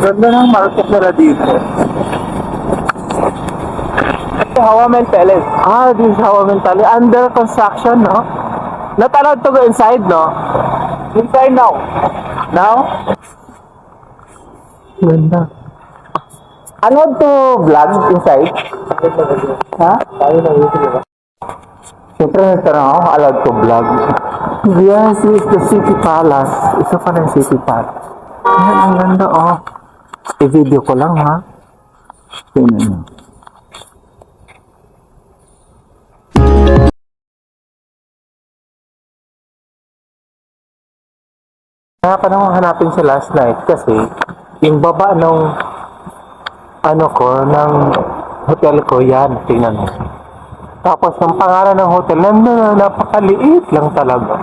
Ganda ng market nila dito. Ito, Hawamen Palace. Ah, this is Hawamen Palace. Under construction, no? Not allowed to go inside, no? Inside now. Now? Ganda. Allowed to vlog inside? Ha? Tayo na yun, di ba? Siyempre, nagtanong ako, allowed to vlog. Yes, this is the City Palace. Isa pa ng City Palace. Ayan, ang ganda, oh. I-video ko lang, ha? Tingnan nyo. Kaya pa naman hanapin siya last night kasi yung baba nung ano ko, ng hotel ko, yan, tingnan mo. Tapos ang pangalan ng hotel, napakaliit lang talaga.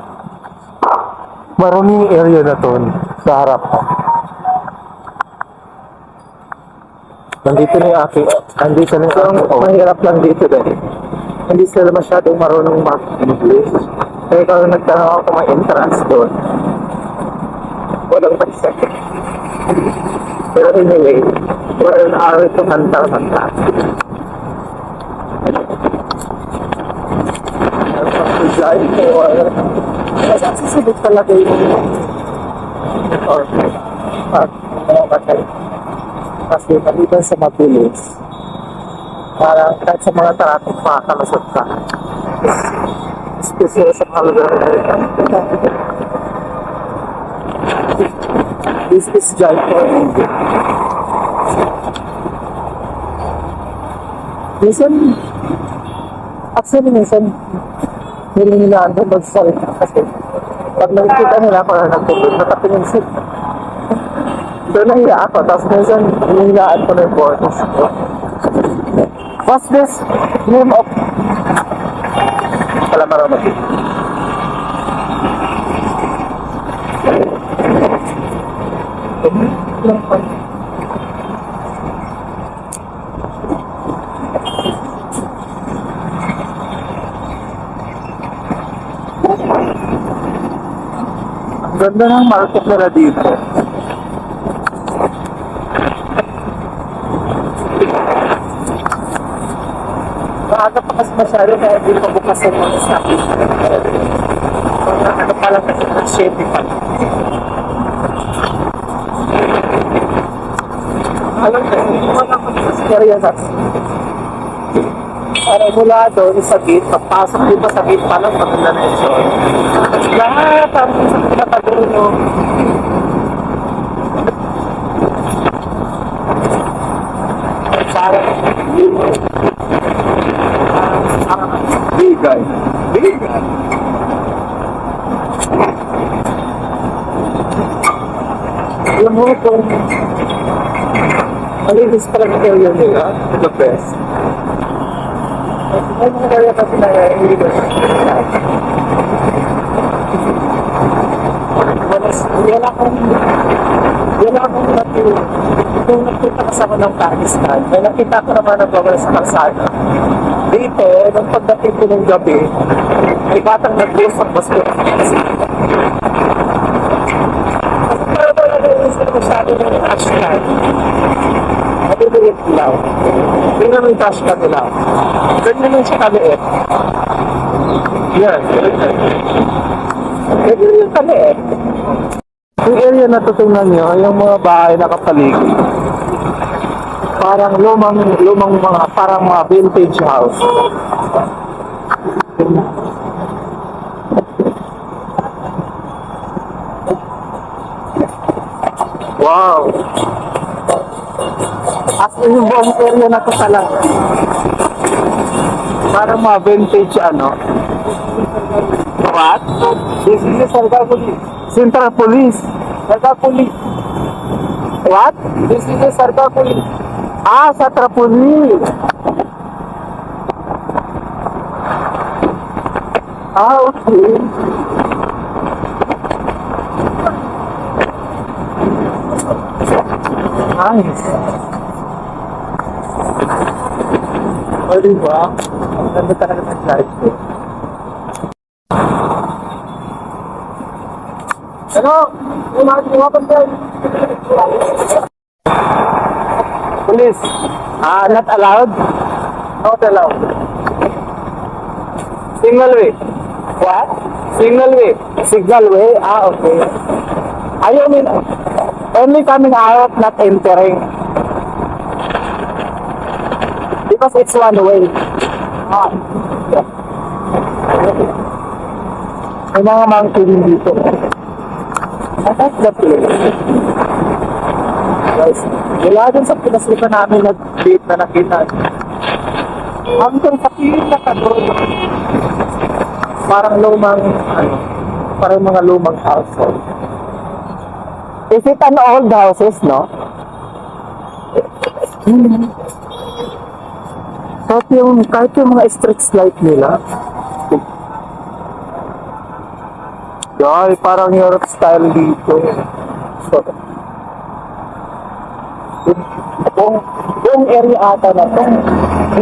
Maraming area na to sa harap ko. Nandito na yung aking, nandito na yung mahirap lang dito din. Hindi sila masyadong marunong mag-English. Kaya kalau nagtanong ako kung may entrance doon, walang pagsak. Pero anyway, we're an hour to kanta-kanta. Pag-design ko, mas accessible talaga yung or mga batay. Kasi maliban sa mabilis, parang kahit sa mga traffic makakalusot ka. Especially sa mga lugar na ito. This is Jaipur, India. Minsan, nilinilaan doon magsalita kasi pag nakikita nila ako na nagtutulog, nakatingin sila. Doon nahiya ako, tapos minsan nilinilaan ko na yung borders ko. What's this name of Palamaramati? Ang ganda ng market nila dito. Maaga pa kasi masyado kaya hindi pa bukas ang mga sabi. Ano pa lang kasi nag-shady pa. Alam ko, hindi mo lang mag-experience at para mula doon sa gate, papasok din pa sa gate pa lang maganda na yung show. Lahat, tapos sa pinakadulo. Parang bigay. Bigay. Alam mo kung malinis pa lang area nila, the best. May mga area kasi na illegal. Yan akong natulog. Kung nakita kasama ng Pakistan, may nakita ko naman nagbabala sa kalsada. Dito, nung pagdating ko ng gabi, may batang nag-usap basko. Kasi parang wala na yung isa masyado ng hashtag. Mabiliit lang. Tingnan mo yung hashtag nila. Ganyan yung siya kaliit. Yan. Ganyan yung kaliit. Yung area na tutunan nyo, yung mga bahay na kapaligid. Parang lumang mga, parang mga vintage house. Wow! As in yung buong area na to talaga. Parang mga vintage ano. What? This is the Central Police. Central Police? Central Police. What? This is the Central Police. Ah, Central Police. Ah, okay. Nice. O, diba? Ang ganda talaga ng life ko. Ano? Umakiwapan din. Police. Not allowed? Not allowed. Single way. What? Single way. Signal way? Okay. You mean only coming out, not entering? Because it's one way. May mga monkey din dito. That's the place. Guys, wala dun sa pinaslipan namin na date na nakita. Hanggang sa pila ka doon. Parang lumang, parang mga lumang household. Is it an old houses, no? Kahit yung mga street light nila. Ay, parang Europe style dito. So, yung area ata na to.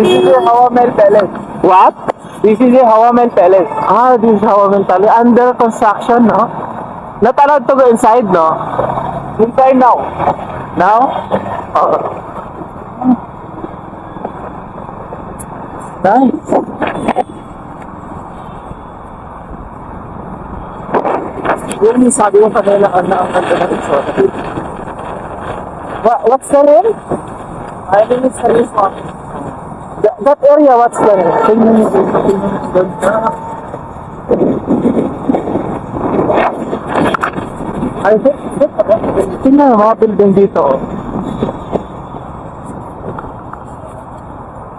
This is the Hawamel Palace. What? This is the Hawamel Palace. This is Hawamel Palace. Under construction, no? Not allowed to go inside, no? Inside now. Now? Nice. Yung sabi ko kanila ang ganda ng resort. What's the name? I think it's Resort. That area, what's the name? Tingnan niyo dito. I think, tingnan mga building dito.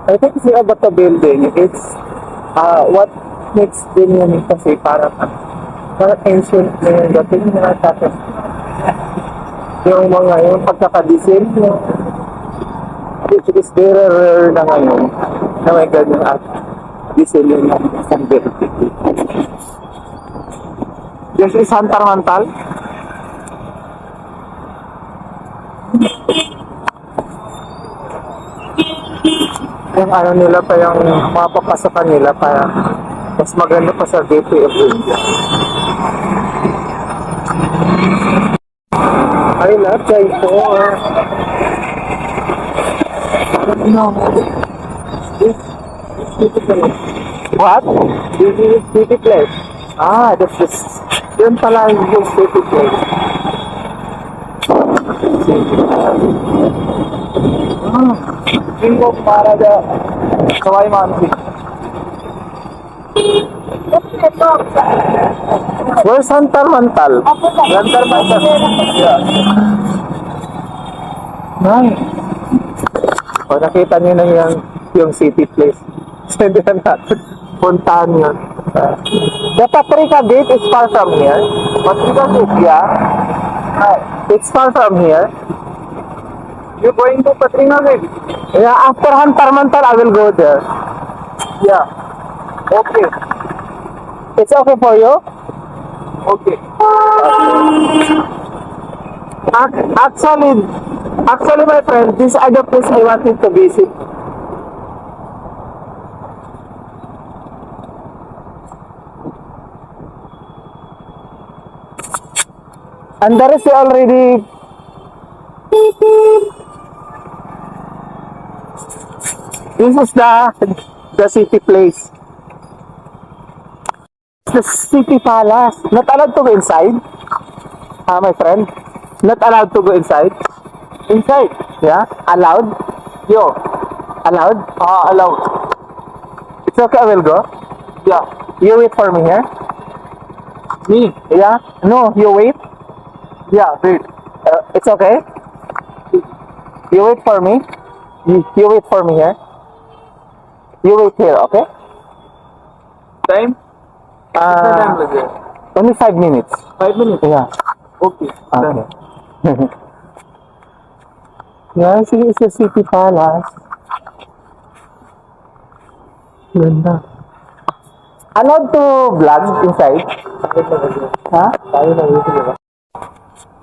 I think si about the building, it's what makes din yun kasi parang ancient na yung dating na tapos yung mga yung pagkakadesign which is very rare na ngayon na may ganyan at design yung isang building. This is Santarmantal. Yung nila pa yung mapapasakan nila para mas maganda pa sa Gateway of India. I love Jaipur. No. What? This is city place. That's just... Yun pala yung city place. King of Maharaja Sawai Mansi. Where's Santarmantal? Santarmantal. Yeah. Nice. Nakita niyo na yung city place. Sendihan natin. Puntahan yun. The Paprika Gate is far from here. Paprika Gate, yeah. It's far from here. You're going to Paprika Gate? Yeah, after Santarmantal, I will go there. Yeah. Okay. It's okay for you? Okay. Actually, my friend, these are the place I wanted to visit. And there is already this is the city place. The city palace. Not allowed to go inside. My friend. Not allowed to go inside. Inside. Yeah. Allowed. Yo. Allowed. Allowed. It's okay. I will go. Yeah. You wait for me here. Me? Yeah. No. You wait. Yeah. Wait. It's okay. You wait for me. You wait for me here. You wait here. Okay. Time. Only 5 minutes. 5 minutes? Yeah. Okay. Okay. Yeah, it's a city palace. Ganda. Allowed to vlog inside? Ha? Tayo na dito, diba?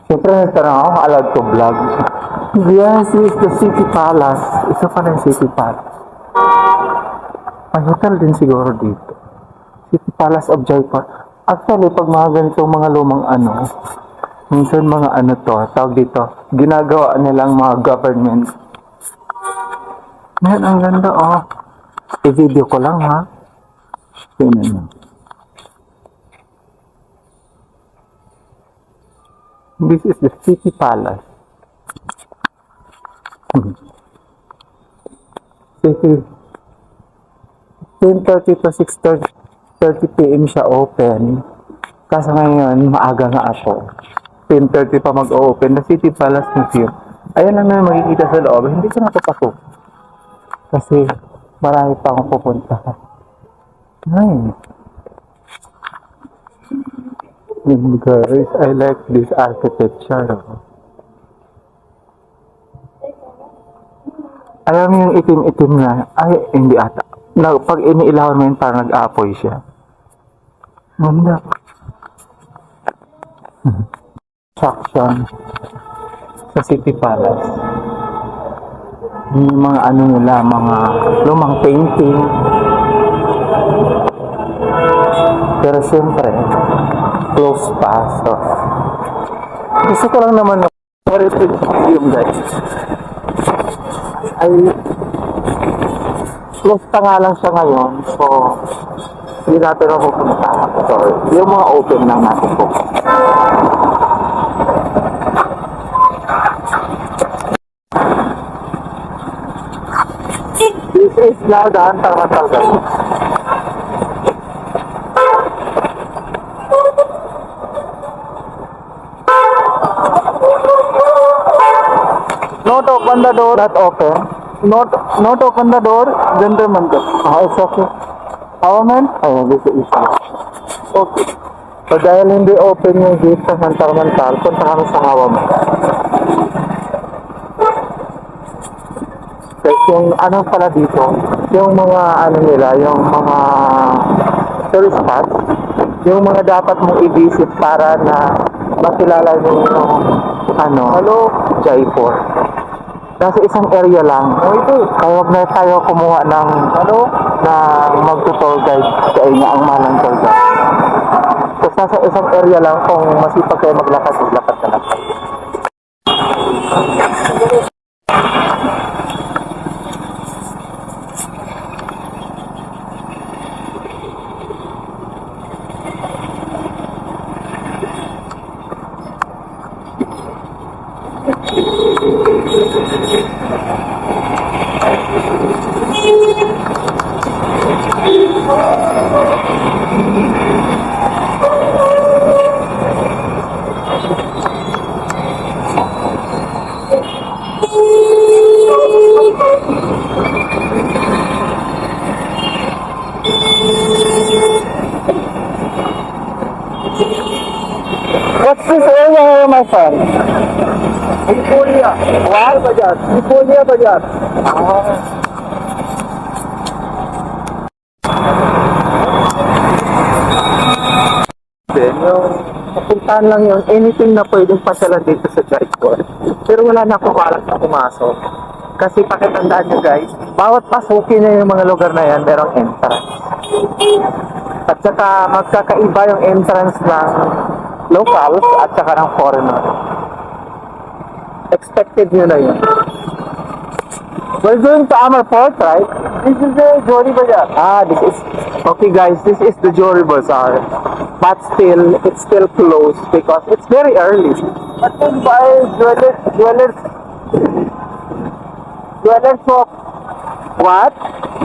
Siyempre nagtanong ako, allowed to vlog. Yes, it's the city palace. Isa pa na yung city palace. May hotel din siguro dito. City Palace of Jaipur. Actually, pag mga ganitong mga lumang minsan mga to, tawag dito, ginagawa nilang mga government Man, ang ganda, oh. I-video ko lang, ha? Tingnan mo. This is the City Palace. City. 10:30 to 6:30 p.m. siya open. Kaso ngayon, maaga nga ako. 10:30 pa mag-open. The City Palace Museum. Ayan lang na makikita sa loob. Hindi ko napapasok. Kasi marami pa akong pupunta. Nice. Guys, I like this architecture. Alam mo yung itim-itim na, ay, hindi ata. Pag iniilawan mo yun, parang nag-aapoy siya. Ganda. Section sa City Palace. Yung mga ano nila, mga lumang painting. Pero siyempre, close pa. So, gusto ko lang naman na heritage museum, guys. Ay, close pa nga lang siya ngayon. So, hindi natin na pupunta. So, yung mga open lang natin po. This is now the Antarmatal, guys. Not open the door. Not open. Not open the door. Gentlemen. It's okay. How man? Oh, this is issue. Okay. So dahil hindi open yung gate sa Antarmatal, punta kami sa Hawaman. Kasi yung ano pala dito, yung mga ano nila, yung mga tourist spots, yung mga dapat mong i-visit para na makilala nyo yung ano, Jaipur. Nasa isang area lang. Kaya wag na tayo kumuha ng na mag-tour guide sa inyo ang malang tour guide. Tapos nasa isang area lang kung masipag kayo maglakad ka lang. What's this area here, my friend? Nipolia. What? Nipolia Bazaar. Then, yung kapuntahan lang yun, anything na pwedeng pasyalan dito sa Jaipur. Pero wala na akong balak na pumasok. Kasi pakitandaan nyo guys, bawat pasukin na yung mga lugar na yan, merong entrance. At saka magkakaiba yung entrance ng locals at saka ng foreigner. Expected nyo na yun. We're going to Amarport, right? This is the Johri Bazaar. This is... Okay guys, this is the Johri Bazaar. But still, it's still closed because it's very early. But then buy jewelers shop. What?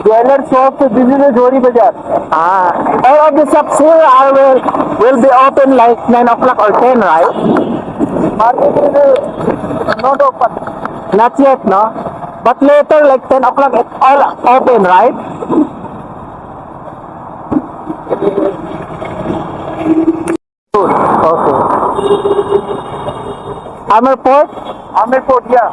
Jewelers shop, this is the Johri Bazaar. All of the shops here will be open like 9 o'clock or 10, right? Market is not open. Not yet, no? But later, like 10 o'clock, it's all open, right? Okay. Amarport? Amarport, yeah.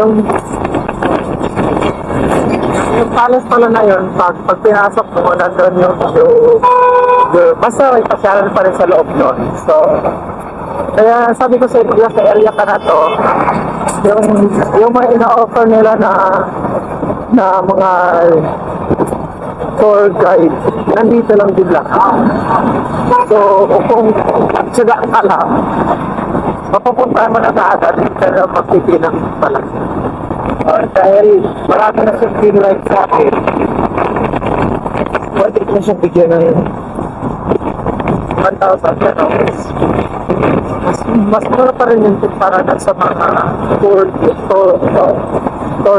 Yung palace pala na yun, pag pinasok mo, nandun yung basta may pasyalan pa rin sa loob nun. So, kaya sabi ko sa inyo, sa area ka na to, yung mga ina-offer nila na mga tour guide. Nandito lang din lang. So, kung tsaga ka lang, mapupunta mo na kaagad, hindi ka na magpipinang pala. Dahil marami na siyang green light sa akin, pwede ko na siyang bigyan ng 1,000 pesos. Mas mura pa rin yung para sa mga tour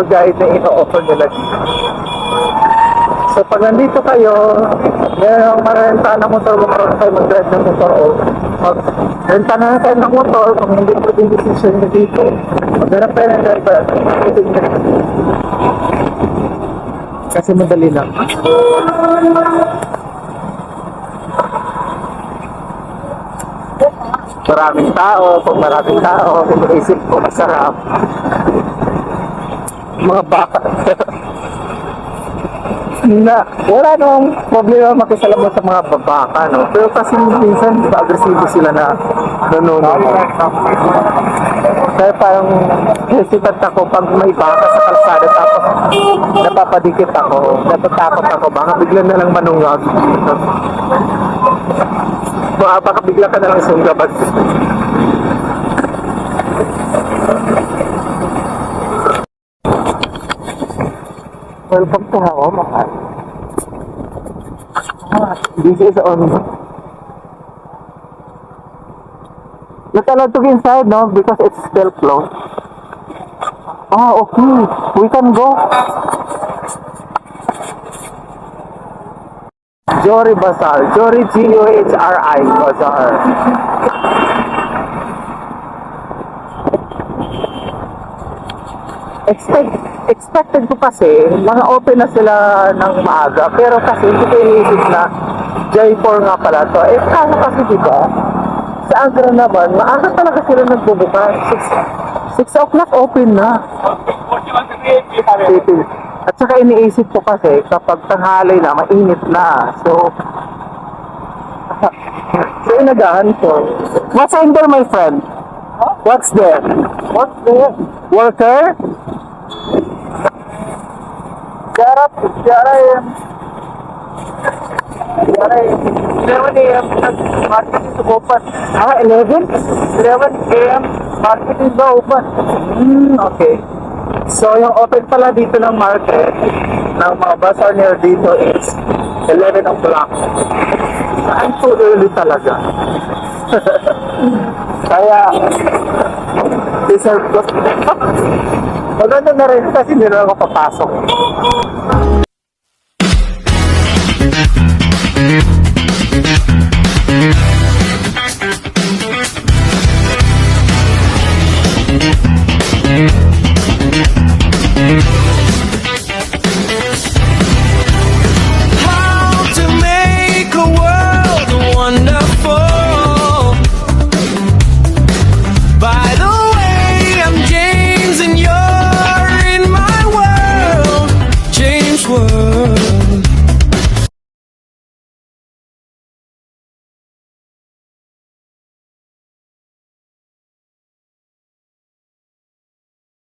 guide na ino-offer nila dito. So pag nandito kayo, mayroong marenta ng motor, kung meron kayo mag-rent ng motor o renta na kayo ng motor, kung hindi po din decision nyo dito, maghanap kayo ng driver, kasi madali lang. Maraming tao, pag maraming tao, iniisip ko masarap. Mga baka. Na, wala namang problema makisalaman sa mga babaka, no? Pero kasi minsan, agresibo sila na nanonood. Kaya parang hesitant ako pag may baka sa kalsada tapos napapadikit ako, natatakot ako, baka bigla na lang manungag. Baka bigla ka na lang sunggaban. Welcome to Hawa, mahal. This is on. Not allowed to be inside, no? Because it's still closed. Ah, okay. We can go. Johri Bazaar. Johri, G-O-H-R-I Bazaar. Expected ko kasi, mga open na sila ng maaga. Pero kasi, hindi ko iniisip na J4 nga pala to. Eh, kaso kasi diba, sa Agra naman, maaga talaga sila nagbubukas. 6 o'clock open na. At saka iniisip ko kasi, kapag tanghali na, mainit na. So inagahan ko. What's in there, my friend? What's there? What's there? Worker? Jaray. 11 a.m. market is open. 11? 11 a.m. market is open. Okay. So, yung open pala dito ng market, ng mga bazaar near dito is 11 o'clock. I'm too early talaga. Kaya, deserve ko. Maganda na rin kasi hindi na ako papasok.